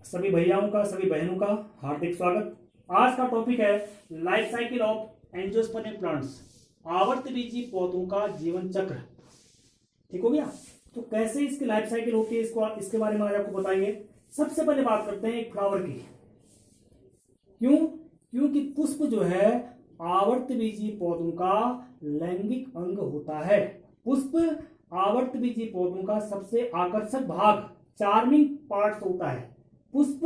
सभी भैयाओं का, सभी बहनों का हार्दिक स्वागत। आज का टॉपिक है life cycle of angiospermic plants, आवर्तबीजी पौधों का जीवन चक्र। ठीक हो गया। तो कैसे इसकी लाइफ साइकिल होती है, इसके बारे में आज आपको बताएंगे। सबसे पहले बात करते हैं एक फ्लावर की। क्योंकि पुष्प जो है आवर्तबीजी पौधों का लैंगिक अंग होता है। पुष्प आवर्तबीजी पौधों का सबसे आकर्षक भाग, चार्मिंग पार्ट्स होता है। पुष्प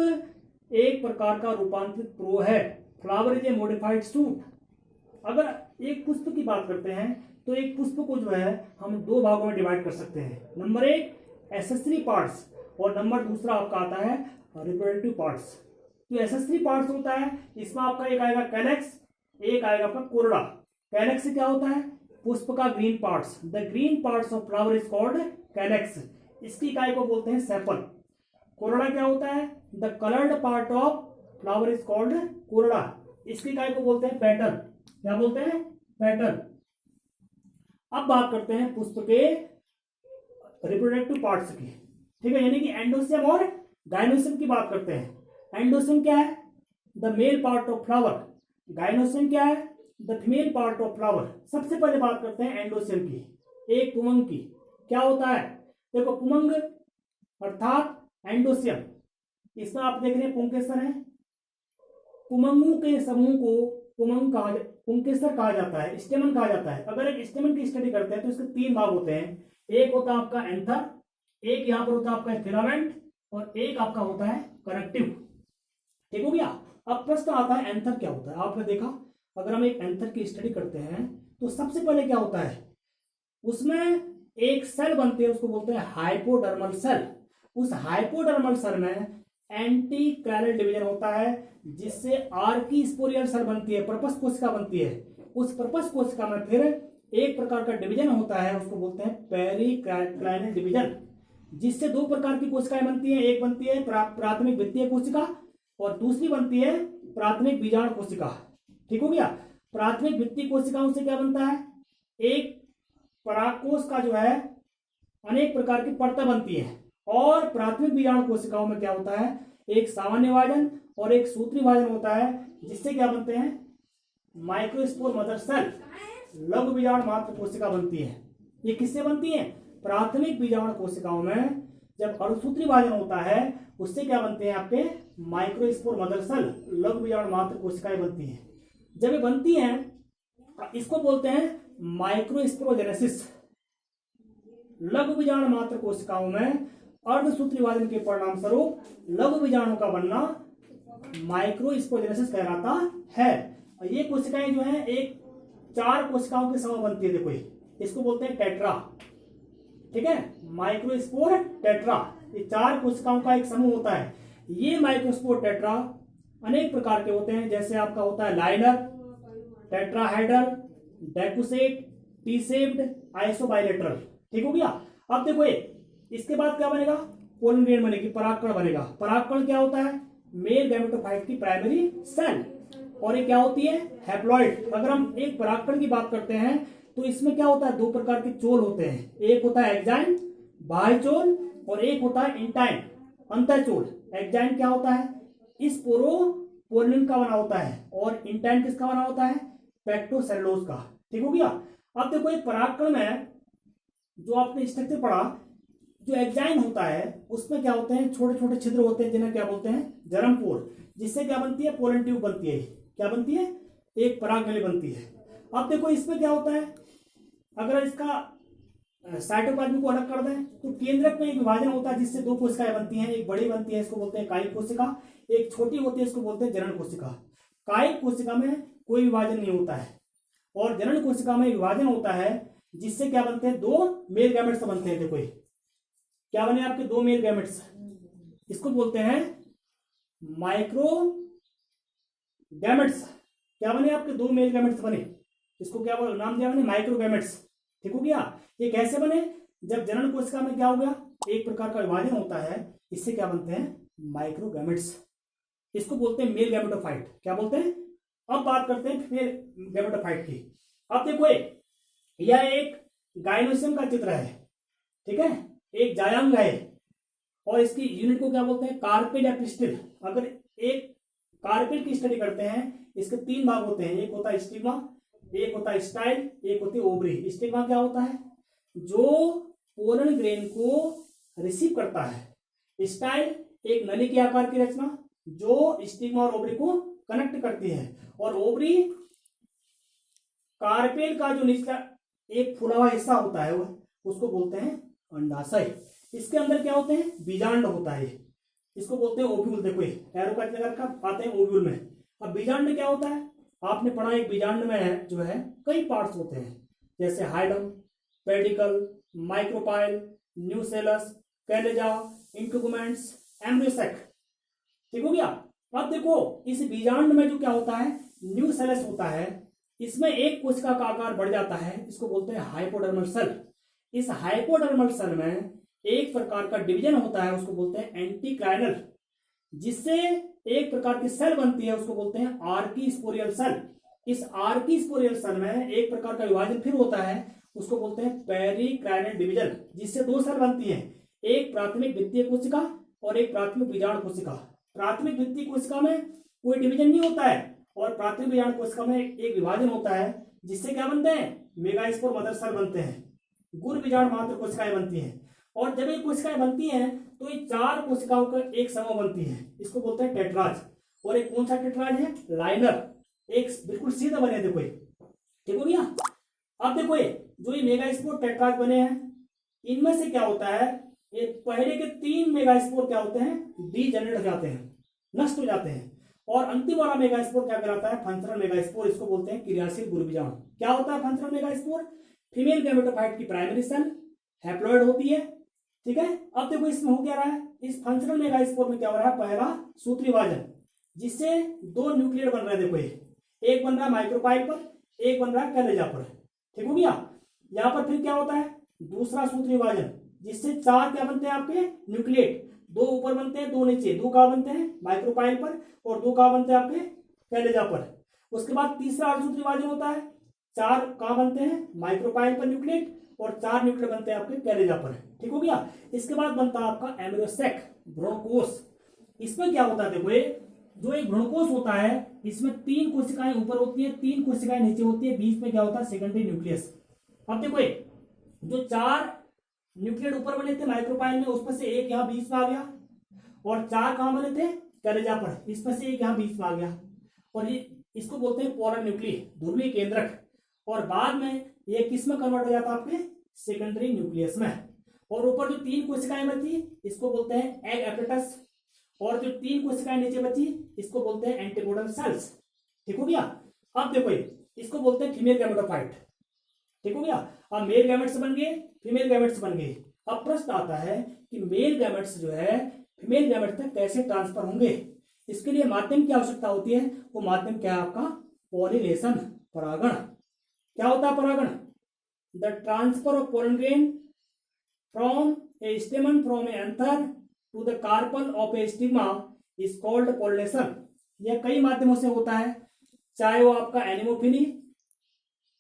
एक प्रकार का रूपांतरित प्रो है। Flower is a modified suit. अगर एक पुष्प की बात करते हैं तो एक पुष्प को जो है हम दो भागों में डिवाइड कर सकते हैं। नंबर एक एसेसरी पार्ट्स और नंबर दूसरा आपका आता है रिप्रोडक्टिव पार्ट्स। तो एसेसरी पार्ट्स होता है, इसमें आपका एक आएगा कैलेक्स, एक आएगा आपका कोरडा। कैलेक्स से क्या होता है? पुष्प का green parts. The green parts of flower is called calyx. इसकी इकाई को बोलते हैं सेपल। कोरडा क्या होता है? The coloured part of flower is called कोरडा। इसकी इकाई को बोलते हैं पैटर्न। क्या बोलते हैं? पैटर्न। अब बात करते हैं पुष्प के रिप्रोडक्टिव पार्ट्स की। ठीक है, यानी कि एंडोसियम और गाइनोसियम की बात करते हैं। एंडोसियम क्या है? The male part of flower. Gynoecium क्या है? The female part of flower. सबसे पहले बात करते हैं एंडोसियम की, एक पुमंग की। क्या होता है? देखो, पुमंग अर्थात एंडोसियम, इसमें आप देख रहे हैं पुंकेसर है। पुमंगों के समूह को पुंकेसर कहा जाता है, स्टेमन कहा जाता है। अगर एक स्टेमन की स्टडी करते हैं तो इसके तीन भाग होते हैं। एक होता है आपका एंथर, एक यहां पर होता है आपका फिलामेंट, और एक आपका होता है कनेक्टिव। ठीक हो गया। अब प्रश्न आता है एंथर क्या होता है। आपने देखा, अगर हम एक एंथर की स्टडी करते हैं तो सबसे पहले क्या होता है, उसमें एक सेल बनते हैं, उसको बोलते हैं हाइपोडर्मल सेल। उस हाइपोडर्मल सेल में एंटी कैरल डिवीजन होता है, जिससे आर्कीस्पोरियल सेल बनती है, पर्पस कोशिका बनती है। उस पर्पस कोशिका में फिर एक प्रकार का डिवीजन होता है, उसको बोलते हैं पेरिक्लाइनल डिवीजन, जिससे दो प्रकार की कोशिकाएं बनती हैं। एक बनती है प्राथमिक वित्तीय कोशिका और दूसरी बनती है प्राथमिक बीजाणु कोशिका। ठीक हो गया। प्राथमिक वित्तीय कोशिकाओं से क्या बनता है? एक परागकोश का जो है अनेक प्रकार की परतें बनती है। और प्राथमिक बीजाणु कोशिकाओं में क्या होता है? एक सामान्य विभाजन और एक सूत्री विभाजन होता है, जिससे क्या बनते हैं? माइक्रोस्पोर मदर सेल, लघु बीजाणु मात्र कोशिका बनती है। ये किससे बनती है? प्राथमिक बीजाणु कोशिकाओं में जब अणुसूत्री विभाजन होता है, उससे क्या बनते हैं? आपके माइक्रोस्पोर मदर सेल, लघु बीजाणु मात्र कोशिकाएं बनती है। जब ये बनती हैं, इसको बोलते हैं माइक्रोस्पोरोजेनेसिस। लघु बीजाणु मात्र कोशिकाओं में अर्धसूत्री विभाजन के परिणाम स्वरूप लघु बीजाणु का बनना माइक्रोस्पोरोजेनेसिस कहलाता है। और ये कोशिकाएं जो है एक चार कोशिकाओं के समूह बनती है। देखो, इसको बोलते हैं टेट्रा। ठीक है, माइक्रोस्पोर टेट्रा, ये चार कोशिकाओं का एक समूह होता है। ये माइक्रोस्पोर टेट्रा अनेक प्रकार के होते हैं, जैसे आपका होता है linear, tetrahedral, decussate, T shaped, isobilateral. ठीक हो गया। अब देखो, इसके बाद क्या बनेगा? पोलन ग्रेन बनेगी, परागकण बनेगा। परागकण क्या होता है? मेल गैमेटोफाइट की प्राइमरी सेल। और ये क्या होती है? हैप्लॉइड। अगर हम एक परागकण की बात करते हैं तो इसमें क्या होता है? दो प्रकार के चोल होते हैं। एक होता है एक्जाइन, बाह्य चोल, और एक होता है इंटाइन, अंतःचोल। एक्जाइन क्या होता है? इस पोलिन का बना होता है, और इंटाइन किसका बना होता है? पेक्टोसेलुलोज का। ठीक हो गया। अब देखो, एक परागकण में जो आपने स्ट्रक्चर पढ़ा, जो एक्जाइन होता है उसमें क्या होते हैं? छोटे छोटे छिद्र होते हैं, जिन्हें क्या बोलते हैं? जर्मपोर, जिससे क्या बनती है? पोलन ट्यूब बनती है। क्या बनती है? एक परागनली बनती है। अब देखो, इसमें क्या होता है? अगर इसका साइटोप्लाज्म को अलग कर दें तो केंद्रक में एक विभाजन होता है, जिससे दो कोशिकाएं बनती हैं। एक बड़ी बनती है, इसको बोलते हैं कायिक कोशिका, एक छोटी होती है, इसको बोलते हैं जनन कोशिका। कायिक कोशिका में कोई विभाजन नहीं होता है, और जनन कोशिका में विभाजन होता है, जिससे क्या बनते हैं? दो मेल गैमेट्स बनते हैं। देखो, क्या बने आपके? दो मेल गैमेट्स। इसको बोलते हैं माइक्रो गैमेट्स। क्या बने आपके? दो मेल गैमेट्स बने। इसको क्या नाम दिया मैंने? Micro gametes. ठीक हो गया। ये कैसे बने? जब जनन कोशिका में क्या हो गया? एक प्रकार का विभाजन होता है, इससे क्या बनते हैं? Micro gametes. इसको बोलते हैं मेल गैमेटोफाइट। क्या बोलते हैं? अब बात करते हैं फीमेल गैमेटोफाइट की। अब देखो, यह एक गाइनोसियम का चित्र है। ठीक है, एक जायांग है, और इसकी यूनिट को क्या बोलते हैं, कार्पेल या पिस्टिल। अगर एक कार्पेल की स्टडी करते हैं, इसके 3 भाग होते हैं, एक होता है स्टिग्मा, एक होता है स्टाइल, एक होती है ओवरी। स्टिग्मा क्या होता है, जो पोलन ग्रेन को रिसीव करता है। स्टाइल एक नली के आकार की रचना जो स्टिग्मा और ओवरी को कनेक्ट करती है। और ओवरी कार्पेल का जो निचला एक फूला हुआ हिस्सा होता है उसको बोलते हैं अंडाशय। इसके अंदर क्या होते हैं, बीजांड होता है, इसको बोलते हैं ओव्यूल। देखो एरो का जगह का आते हैं ओव्यूल में। अब बीजांड क्या होता है, आपने पढ़ा एक बीजांड में है जो है कई पार्ट्स होते हैं, जैसे हाइडम, पेडिकल, माइक्रोपाइल, न्यूसेलस, कैलेजा, इंट्रोगुमेंट्स, एम्ब्रियोसेक। ठीक हो गया। अब देखो इस बीजांड में जो क्या होता है, न्यूसेलस होता है, इसमें एक कोशिका का आकार बढ़ जाता है, इसको बोलते हैं हाइपोडर्मल सेल। इस हाइपोडर्मल सेल में एक प्रकार का डिवीजन होता है, उसको बोलते हैं एंटीक्लाइनल, जिससे एक प्रकार की सेल बनती है, उसको बोलते हैं आर्कीस्पोरियल सेल। इस आर्कीस्पोरियल सेल में एक प्रकार का विभाजन फिर होता है, उसको बोलते हैं पेरिक्लाइनल डिवीजन, जिससे 2 सेल बनती हैं, एक प्राथमिक द्वितीय कोशिका और एक प्राथमिक बीजांड कोशिका। प्राथमिक द्वितीय कोशिका में कोई डिवीजन नहीं होता है और प्राथमिक बीजांड कोशिका में एक विभाजन होता है, जिससे क्या बनते हैं, मेगास्पोर मदर सेल बनते हैं, गुण बीजांड मात्र कोशिकाएं बनती हैं। और जब ये कोशिकाएं बनती हैं तो ये 4 कोशिकाओं का एक समूह बनती है, इसको बोलते हैं टेट्राज। और एक कौन सा टेट्राज है, लाइनर, एक बिल्कुल सीधा बने। देखो ठीक हो गया। अब देखो जो ये मेगास्पोर टेट्राज बने हैं, इनमें से क्या होता है, ये पहले के 3 मेगास्पोर क्या होते हैं, डीजेनरेट हो जाते हैं, नष्ट हो जाते हैं। और अंतिम वाला मेगास्पोर क्या कहलाता है, फंक्शनल मेगास्पोर, इसको बोलते हैं क्रियाशील गुण बीजाणु। क्या होता है फंक्शनल मेगास्पोर, फीमेल गैमेटोफाइट की प्राइमरी सेल हैप्लॉइड होती है। ठीक है। अब देखो इसमें हो क्या रहा है, इस फंक्शनल मेगास्पोर में क्या हो रहा है, पहला सूत्री विभाजन, जिससे 2 न्यूक्लियर बन रहे हैं। देखो एक बन रहा है माइक्रोपाइल पर, एक बन रहा है कैलेजा पर। ठीक हो गया। यहाँ पर फिर क्या होता है, दूसरा सूत्री विभाजन, जिससे 4 क्या बनते हैं आपके न्यूक्लिएट, 2 ऊपर बनते हैं 2 नीचे, 2 कहाँ बनते हैं माइक्रोपाइल पर और 2 कहाँ बनते हैं आपके कैलेजा पर। उसके बाद तीसरा अर्धसूत्री विभाजन होता है, 4 कहाँ बनते हैं माइक्रोपाइल पर न्यूक्लिएट और 4 न्यूक्लिएट बनते हैं आपके कैलेजा पर। ठीक हो गया। इसके बाद बनता है आपका एम्ब्रियोसेक, भ्रूणकोश। इसमें क्या होता है, देखो जो एक भ्रूणकोश होता है, इसमें 3 कोशिकाएं ऊपर होती है, 3 कोशिकाएं नीचे होती है, बीच में क्या होता है, सेकेंडरी न्यूक्लियस। अब देखो जो 4 न्यूक्लियड ऊपर बने थे माइक्रोपाइल में, उसमें से एक यहाँ बीच में आ गया, और 4 कहाँ बने थे कैलेजा पर, इसमें से एक यहाँ बीच में आ गया, और ये इसको बोलते हैं पोलर न्यूक्लिय, ध्रुवीय केंद्रक। और बाद में ये किस में कन्वर्ट हो जाता है, आपके सेकेंडरी न्यूक्लियस में। और ऊपर जो 3 कोशिकाएं बची, इसको बोलते हैं एग एपेटस, और जो 3 कोशिकाएं नीचे बची, इसको बोलते हैं एंटीपोडल सेल्स। ठीक हो गया। अब देखो इसको बोलते हैं फीमेल गैमेटोफाइट। ठीक हो गया। अब मेल गैमेट्स बन गए, फीमेल गैमेट्स बन गए। अब प्रश्न आता है कि मेल गैमेट्स जो है फीमेल गैमेट्स तक कैसे ट्रांसफर होंगे। इसके लिए माध्यम की आवश्यकता होती है। वो माध्यम क्या है आपका, पॉलिनेशन, परागण। क्या होता है परागण, the transfer of pollen grain from a stamen from a anther to the carpel of a stigma is called pollination. यह कई माध्यमों से होता है, चाहे वो आपका एनिमोफिली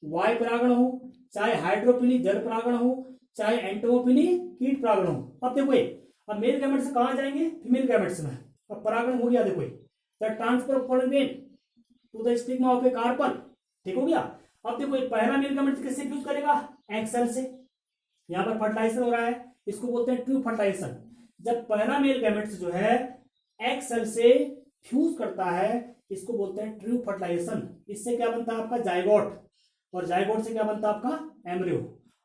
वायु परागण हो, चाहे हाइड्रोफिली जल परागण हो, चाहे एंटोमोफिली कीट परागण हो। अब देखो अब मेल गैमेट्स कहाँ जाएंगे, फीमेल गैमेट्स में। अब परागण हो गया, देखो the transfer of pollen grain to the stigma of a carpel. ठीक हो गया। अब देखो पहला मेल गैमेट्स किससे फ्यूज करेगा, एग सेल से। यहाँ पर फर्टिलाइजेशन हो रहा है, इसको बोलते हैं ट्रू फर्टिलाइजेशन। जब पहला मेल गैमेट्स जो है एग सेल से फ्यूज करता है, इसको बोलते हैं ट्रू फर्टिलाइजेशन। इससे क्या बनता है आपका जाइगोट, और जाइगोट से क्या बनता है आपका एम्ब्रियो।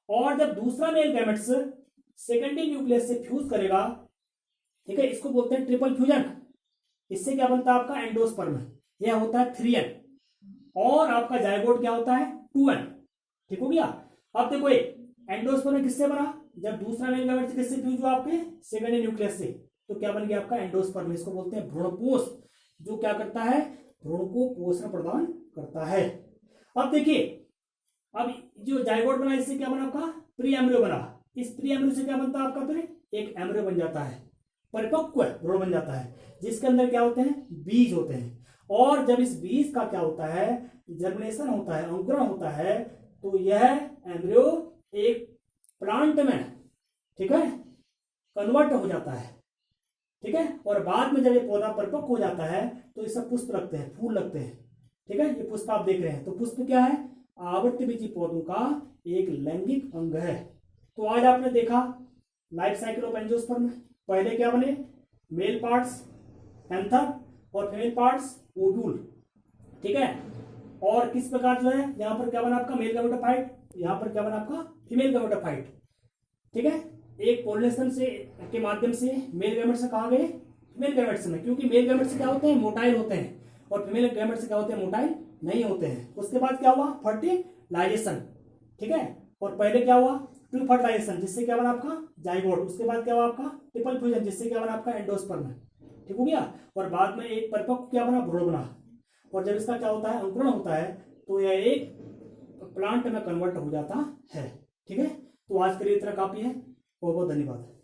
और जब दूसरा मेल गैमेट्स सेकेंडरी न्यूक्लियस से फ्यूज करेगा, ठीक है, इसको बोलते हैं ट्रिपल फ्यूजन। इससे क्या बनता है आपका एंडोस्पर्म, यह होता है 3n, और आपका जाइगोट क्या होता है 2n। ठीक हो गया। अब देखो एंडोस्पर्म किससे बना, जब दूसरा मेल गैमेट्स किससे फ्यूज हुआ, आपके सेकेंडरी न्यूक्लियस से, तो क्या बन गया आपका एंडोस्पर्म। इसको बोलते हैं भ्रूणकोश, जो क्या करता है, भ्रूण को पोषण प्रदान करता है। अब देखिए अब जो जाइगोट बना, इससे क्या बना आपका प्री एम्ब्रियो बना। इस प्री एम्ब्रियो से क्या बनता है आपका, फिर एक एम्ब्रियो बन जाता है, परिपक्व भ्रूण बन जाता है, जिसके अंदर क्या होते हैं, बीज होते हैं। और जब इस बीज का क्या होता है, जर्मिनेशन होता है, अंकुरण होता है, तो यह एम्ब्रियो एक प्लांट में, ठीक है, कन्वर्ट हो जाता है। ठीक है। और बाद में जब ये पौधा परिपक्व हो जाता है तो इससे पुष्प लगते हैं, फूल लगते हैं। ठीक है, ये पुष्प आप देख रहे हैं। तो पुष्प क्या है? आवर्तबीजी पौधों का एक लैंगिक अंग है। तो आज आपने देखा लाइफ साइकिल ऑफ एंजियोस्पर्म। पहले क्या बने? मेल पार्ट्स एंथर और फीमेल पार्ट्स ओव्यूल। ठीक है। और किस प्रकार जो है यहाँ पर क्या बना आपका मेल गैमेटोफाइट, यहाँ पर क्या बना आपका फीमेल गैमेटोफाइट। ठीक है। एक पोलिनेशन से के माध्यम से मेल गैमेट से कहा गए फीमेल गैमेट्स में, क्योंकि मेल गैमेट से क्या होते हैं? मोटाइल होते हैं, और फीमेल गैमेट से क्या होते हैं? मोटाइल नहीं होते हैं। उसके बाद क्या हुआ? फर्टिलाइजेशन। ठीक है। और पहले क्या हुआ? प्री फर्टिलाइजेशन, जिससे क्या बना आपका जाइगोट। उसके बाद क्या हुआ आपका? ट्रिपल फ्यूजन, जिससे क्या बना आपका एंडोस्पर्म। ठीक हो गया। और बाद में एक परिपक्व क्या बना? भ्रूण बना। और जब इसका क्या होता है? अंकुरण होता है, तो यह एक प्लांट में कन्वर्ट हो जाता है। ठीक है। तो आज के लिए इतना काफी है। बहुत बहुत धन्यवाद।